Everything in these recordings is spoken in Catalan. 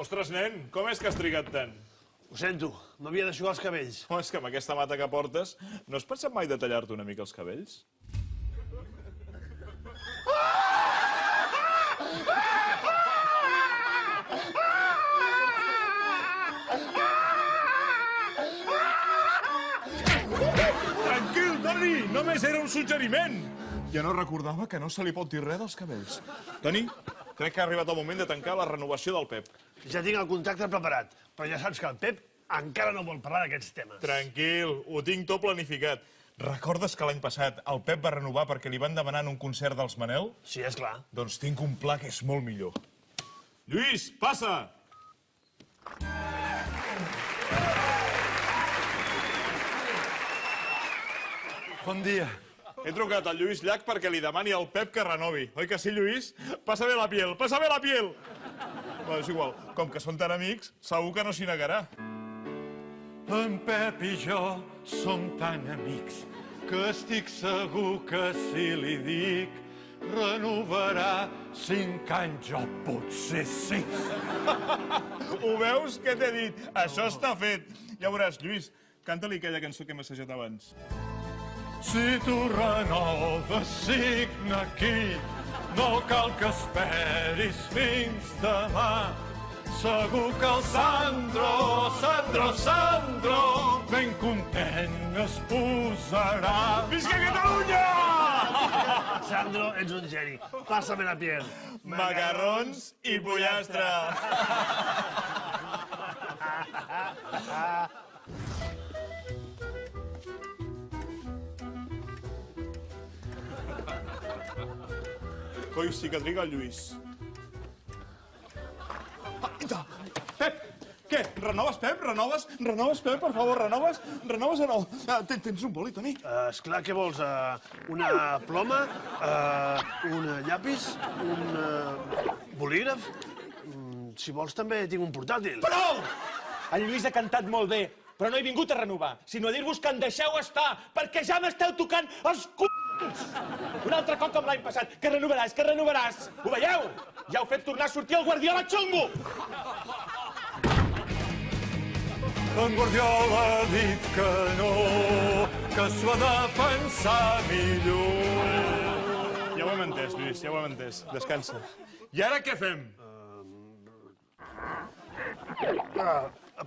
Ostres, nen, com és que has trigat tant? Ho sento, m'havia d'aixugar els cabells. Home, és que amb aquesta mata que portes no has pensat mai de tallar-te una mica els cabells? Tranquil, Toni, només era un suggeriment. Ja no recordava que no se li pot dir res dels cabells. Toni, crec que ha arribat el moment de tancar la renovació del Pep. Ja tinc el contracte preparat, però ja saps que el Pep encara no vol parlar d'aquests temes. Tranquil, ho tinc tot planificat. Recordes que l'any passat el Pep va renovar perquè li van demanar en un concert dels Manel? Sí, és clar. Doncs tinc un pla que és molt millor. Lluís, passa! Bon dia. He trucat al Lluís Llach perquè li demani al Pep que renovi. Oi que sí, Lluís? Pásame la piel, pásame la piel! Bueno, és igual, com que són tan amics, segur que no s'hi negarà. En Pep i jo som tan amics que estic segur que si li dic renovarà 5 anys o potser 5. Ho veus? Què t'he dit? Això està fet. Ja veuràs, Lluís, canta-li aquella cançó que hem assajat abans. Si tu renoves, signa aquí. No cal que esperis fins demà. Segur que el Sandro, ben content es posarà. Visca Catalunya! Sandro, ets un geni. Pásame la piel. Macarrons i pollastre. Coi, sí que triga el Lluís. Pep! Què? Renoves, Pep? Renoves? Renoves, Pep? Per favor, renoves? Renoves o no? Tens un boli, Toni? Esclar, què vols? Una ploma? Un llapis? Un bolígraf? Si vols, també tinc un portàtil. Prou! El Lluís ha cantat molt bé, però no he vingut a renovar, sinó a dir-vos que en deixeu estar, perquè ja m'esteu tocant els c***. Un altre cop com l'any passat. Que renovaràs, que renovaràs. Ho veieu? Ja heu fet tornar a sortir el Guardiola xungo. En Guardiola ha dit que no, que s'ho ha de pensar millor. Ja ho hem entès, Lluís, ja ho hem entès. Descansa. I ara què fem?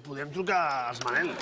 Podem trucar als Manel.